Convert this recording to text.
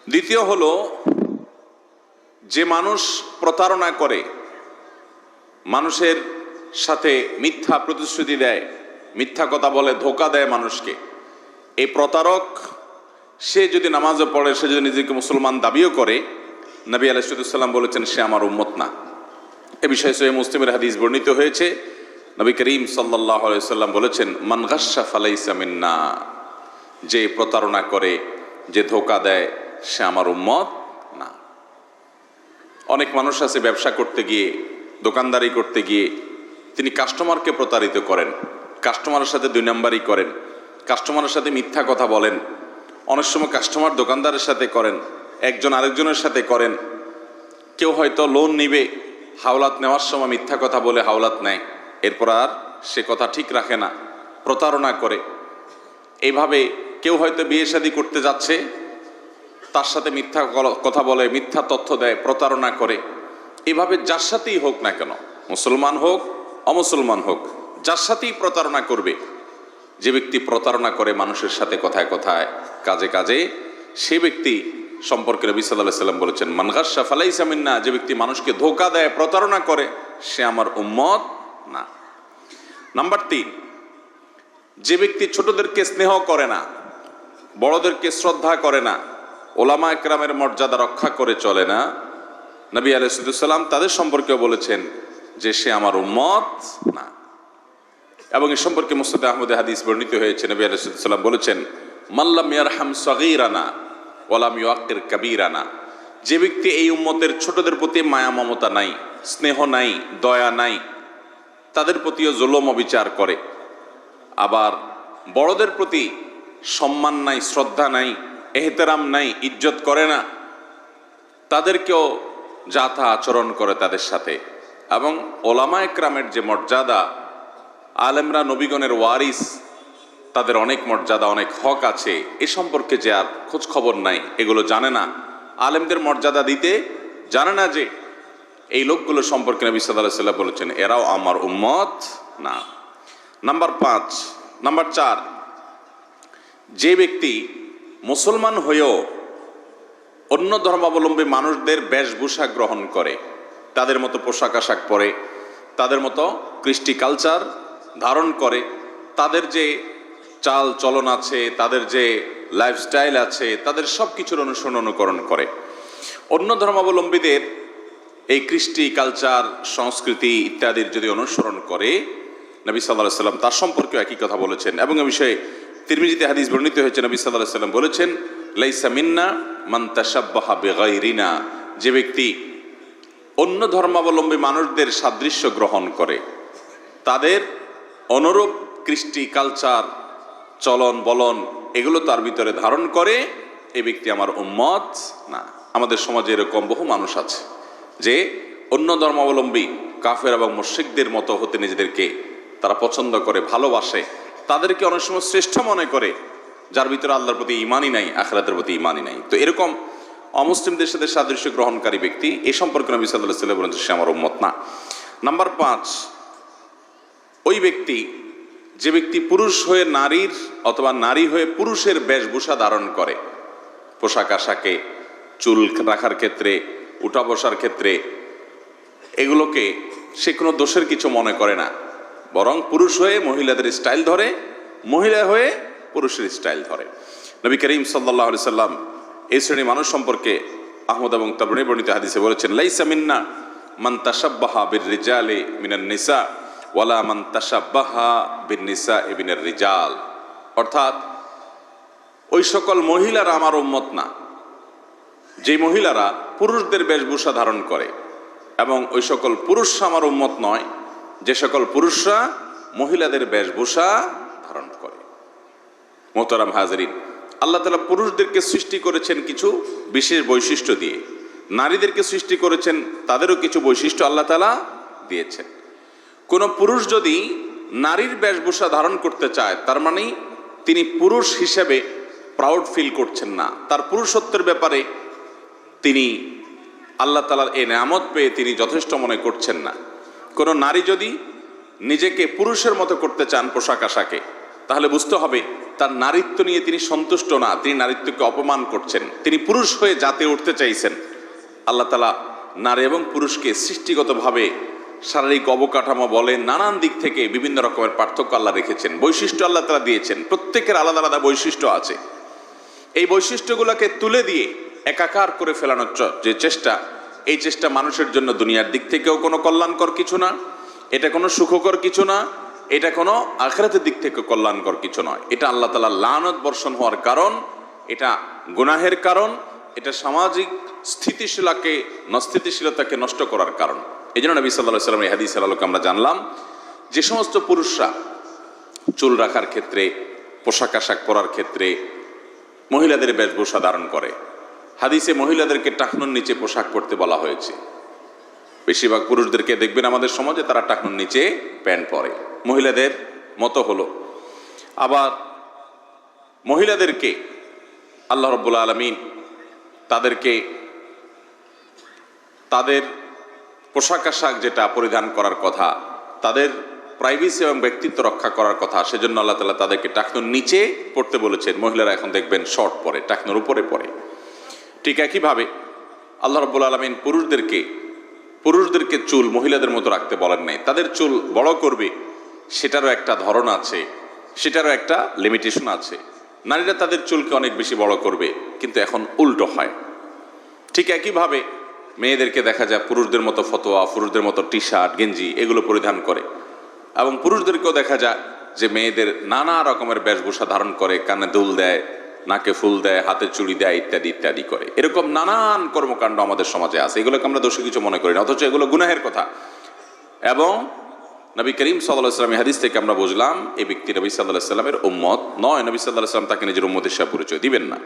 দ্বিতীয় হলো, যে মানুষ প্রতারণা করে, মানুষের সাথে মিথ্যা প্রতিশ্রুতি দেয়, মিথ্যা কথা বলে, ধোঁকা দেয় মানুষকে, এই প্রতারক সে যদি নামাজও পড়ে, সে যদি নিজেকে মুসলমান দাবিও করে, নবী আলাইহিস সালাম বলেছেন সে আমার উম্মত না। এ বিষয়ে সহিহ মুসলিমের হাদিস বর্ণিত হয়েছে। নবী করিম সাল্লাল্লাহু আলাইহি ওয়াসাল্লাম বলেছেন, মান গাশশা ফালাইসা মিন্না, যে প্রতারণা করে, যে ধোঁকা দেয়, সে আমার উম্মত না। অনেক মানুষ আছে ব্যবসা করতে গিয়ে, দোকানদারি করতে গিয়ে তিনি কাস্টমারকে প্রতারিত করেন, কাস্টমারের সাথে দুই নাম্বারই করেন, কাস্টমারের সাথে মিথ্যা কথা বলেন। অনেক সময় কাস্টমার দোকানদারের সাথে করেন, একজন আরেকজনের সাথে করেন। কেউ হয়তো লোন নিবে, হাওলাত নেওয়ার সময় মিথ্যা কথা বলে হাওলাত নেয়, এরপর আর সে কথা ঠিক রাখে না, প্রতারণা করে। এইভাবে কেউ হয়তো বিয়ে শাদী করতে যাচ্ছে, তার সাথে মিথ্যা কথা বলে, মিথ্যা তথ্য দেয়, প্রতারণা করে। এভাবে যার সাথেই হোক না কেন, মুসলমান হোক অমুসলমান হোক, যার সাথেই প্রতারণা করবে, যে ব্যক্তি প্রতারণা করে মানুষের সাথে কথায় কথায়, কাজে কাজে, সে ব্যক্তি সম্পর্কে নবী সাল্লাল্লাহু আলাইহি ওয়াসাল্লাম বলেছেন, মান গাশশা ফালাইসা মিন্না, যে ব্যক্তি মানুষকে ধোঁকা দেয়, প্রতারণা করে, সে আমার উম্মত না। নাম্বার 3, যে ব্যক্তি ছোটদেরকে স্নেহ করে না, বড়দেরকে শ্রদ্ধা করে না, ওলামা একরামের মর্যাদা রক্ষা করে চলে না, নবী আলাইহিস সালাম তাদের সম্পর্কেও বলেছেন যে সে আমার উম্মত না। এবং এ সম্পর্কে মুসনাদে আহমদে হাদিস বর্ণিত হয়েছে। নবী আলাইহিস সালাম বলেছেন, মাল্লাম ইয়ারহাম সগীরানা ওয়ালাম ইউআক্কির কাবীরানা, যে ব্যক্তি এই উম্মতের ছোটদের প্রতি মায়া মমতা নাই, স্নেহ নাই, দয়া নাই, তাদের প্রতিও জুলুম অবিচার করে, আবার বড়দের প্রতি সম্মান নাই, শ্রদ্ধা নাই, এহতেরাম নাই, ইজ্জত করে না, তাদেরকেও যাথা আচরণ করে তাদের সাথে। এবং ওলামা একরামের যে মর্যাদা, আলেমরা নবীগণের ওয়ারিস, তাদের অনেক মর্যাদা, অনেক হক আছে, এ সম্পর্কে যে আর খোঁজ খবর নাই, এগুলো জানে না, আলেমদের মর্যাদা দিতে জানে না, যে এই লোকগুলো সম্পর্কে নবী সাল্লাল্লাহু আলাইহি ওয়াসাল্লাম বলেছেন এরাও আমার উম্মত না। নাম্বার 4, যে ব্যক্তি মুসলমান হয়েও অন্য ধর্মাবলম্বী মানুষদের বেশভূষা গ্রহণ করে, তাদের মতো পোশাক আশাক পরে, তাদের মতো কৃষ্টি কালচার ধারণ করে, তাদের যে চাল চলন আছে, তাদের যে লাইফস্টাইল আছে, তাদের সব কিছুর অনুকরণ করে, অন্য ধর্মাবলম্বীদের এই কৃষ্টি কালচার, সংস্কৃতি ইত্যাদির যদি অনুসরণ করে, নবী সাল্লাল্লাহু আলাইহি ওয়াসাল্লাম তার সম্পর্কে একই কথা বলেছেন। এবং এ বিষয়ে তিরমিজিতে হাদিস বর্ণিত হয়েছে। নবী সাল্লাল্লাহু আলাইহি ওয়াসাল্লাম বলেছেন, লাইসা মিন্না মান তাশাব্বাহা বিগাইরিনা, যে ব্যক্তি অন্য ধর্মাবলম্বী মানুষদের সাদৃশ্য গ্রহণ করে, তাদের অনুরূপ কৃষ্টি কালচার, চলন বলন, এগুলো তার ভিতরে ধারণ করে, এই ব্যক্তি আমার উম্মত না। আমাদের সমাজে এরকম বহু মানুষ আছে যে অন্য ধর্মাবলম্বী কাফের এবং মুশরিকদের মতো হতে নিজেদেরকে তারা পছন্দ করে, ভালোবাসে, তাদেরকে অনেক সময় শ্রেষ্ঠ মনে করে, যার ভিতরে আল্লাহর প্রতি ঈমানই নাই, আখিরাতের প্রতি ঈমানই নাই। তো এরকম অমুসলিমদের সাথে সাদৃশ্য গ্রহণকারী ব্যক্তি, এই সম্পর্কে নবী সাল্লাল্লাহু আলাইহি ওয়াসাল্লাম বলেন সে আমার উম্মত না। নাম্বার 5, ওই ব্যক্তি, যে ব্যক্তি পুরুষ হয়ে নারীর অথবা নারী হয়ে পুরুষের বেশভূষা ধারণ করে, পোশাক আশাকে, চুল রাখার ক্ষেত্রে, উঠা বসার ক্ষেত্রে, এগুলোকে সে কোনো দোষের কিছু মনে করে না, বরং পুরুষ হয়ে মহিলাদের স্টাইল ধরে, মহিলা হয়ে পুরুষের স্টাইল ধরে। নবী করিম সাল্লাল্লাহু আলাইহি ওয়াসাল্লাম এই শ্রেণী মানুষ সম্পর্কে আহমদ এবং তাবরানী বর্ণিত হাদিসে বলেছেন, লাইসা মিন্না মান তাশাব্বাহা বির-রিজালি মিনান নিসা ওয়ালা মান তাশাব্বাহা বিন-নিসা মিনার রিজাল, অর্থাৎ ওই সকল মহিলারা আমার উম্মত না যে মহিলারা পুরুষদের বেশভূষা ধারণ করে, এবং ওই সকল পুরুষরা আমার উম্মত নয় যে সকল পুরুষরা মহিলাদের বেশভূষা ধারণ করে। মোহতারাম হাজরিন, আল্লাহ তাআলা পুরুষদেরকে সৃষ্টি করেছেন কিছু বিশেষ বৈশিষ্ট্য দিয়ে, নারীদেরকে সৃষ্টি করেছেন তাদেরও কিছু বৈশিষ্ট্য আল্লাহ তাআলা দিয়েছেন। কোনো পুরুষ যদি নারীর বেশভূষা ধারণ করতে চায়, তার মানে তিনি পুরুষ হিসেবে প্রাউড ফিল করছেন না, তার পুরুষত্বের ব্যাপারে তিনি আল্লাহ তাআলার এই নেয়ামত পেয়ে তিনি যথেষ্ট মনে করছেন না। কোনো নারী যদি নিজেকে পুরুষের মতো করতে চান পোশাক আশাকে, তাহলে বুঝতে হবে তার নারীত্ব নিয়ে তিনি সন্তুষ্ট না, তিনি নারীত্বকে অপমান করছেন, তিনি পুরুষ হয়ে জাতে উঠতে চাইছেন। আল্লাহ তাআলা নারী এবং পুরুষকে সৃষ্টিগতভাবে শারীরিক অবকাঠামো বলে নানান দিক থেকে বিভিন্ন রকমের পার্থক্য আল্লাহ রেখেছেন, বৈশিষ্ট্য আল্লাহ তাআলা দিয়েছেন, প্রত্যেকের আলাদা আলাদা বৈশিষ্ট্য আছে। এই বৈশিষ্ট্যগুলোকে তুলে দিয়ে একাকার করে ফেলানোর যে চেষ্টা, এই চেষ্টা মানুষের জন্য দুনিয়ার দিক থেকেও কোনো কল্যাণকর কিছু না, এটা কোনো সুখকর কিছু না, এটা কোনো আখিরাতের দিক থেকে কল্যাণকর কিছু নয়। এটা আল্লাহ তাআলার লানত বর্ষণ হওয়ার কারণ, এটা গুনাহের কারণ, এটা সামাজিক স্থিতিশীলতাকে নষ্ট করার কারণ। এই জন্য নবী সাল্লাল্লাহু আলাইহি ওয়াসাল্লামের এই হাদিসের আলোকে আমরা জানলাম যে সমস্ত পুরুষরা চুল রাখার ক্ষেত্রে, পোশাক আশাক পরার ক্ষেত্রে মহিলাদের বেশভূষা ধারণ করে, হাদিসে মহিলাদেরকে টাকনুর নিচে পোশাক পরতে বলা হয়েছে। বেশিরভাগ পুরুষদেরকে দেখবেন আমাদের সমাজে তারা টাকনুর নিচে প্যান্ট পরে, মহিলাদের মতো হলো। আবার মহিলাদেরকে আল্লাহ রাব্বুল আলামিন তাদেরকে তাদের পোশাক আশাক যেটা পরিধান করার কথা, তাদের প্রাইভেসি এবং ব্যক্তিত্ব রক্ষা করার কথা, সেজন্য আল্লাহ তাআলা তাদেরকে টাকনুর নিচে পড়তে বলেছেন। মহিলারা এখন দেখবেন শর্ট পরে, টাকনুর উপরে পরে। ঠিক একইভাবে আল্লাহ রাব্বুল আলামিন পুরুষদেরকে চুল মহিলাদের মতো রাখতে বলেন নাই। তাদের চুল বড় করবে সেটারও একটা ধরন আছে, সেটারও একটা লিমিটেশন আছে। নারীরা তাদের চুলকে অনেক বেশি বড় করবে, কিন্তু এখন উল্টো হয়। ঠিক একইভাবে মেয়েদেরকে দেখা যায় পুরুষদের মতো ফতোয়া, পুরুষদের মতো টি শার্ট গেঞ্জি এগুলো পরিধান করে, এবং পুরুষদেরকেও দেখা যায় যে মেয়েদের নানা রকমের বেশভূষা ধারণ করে, কানে দুল দেয়, নাকে ফুল দেয়, হাতে চুড়ি দেয়, ইত্যাদি ইত্যাদি করে। এরকম নানান কর্মকাণ্ড আমাদের সমাজে আছে, এগুলোকে আমরা দোষী কিছু মনে করি না, অথচ এগুলো গুনাহের কথা। এবং নবী করিম সাল্লাল্লাহু আলাইহি ওয়াসাল্লামের হাদিস থেকে আমরা বুঝলাম এই ব্যক্তি নবী সাল্লাল্লাহু আলাইহি ওয়াসাল্লামের উম্মত নয়, নবী সাল্লাল্লাহু আলাইহি ওয়াসাল্লাম তাকে নিজের উম্মতের হিসেবে পরিচয় দিবেন না।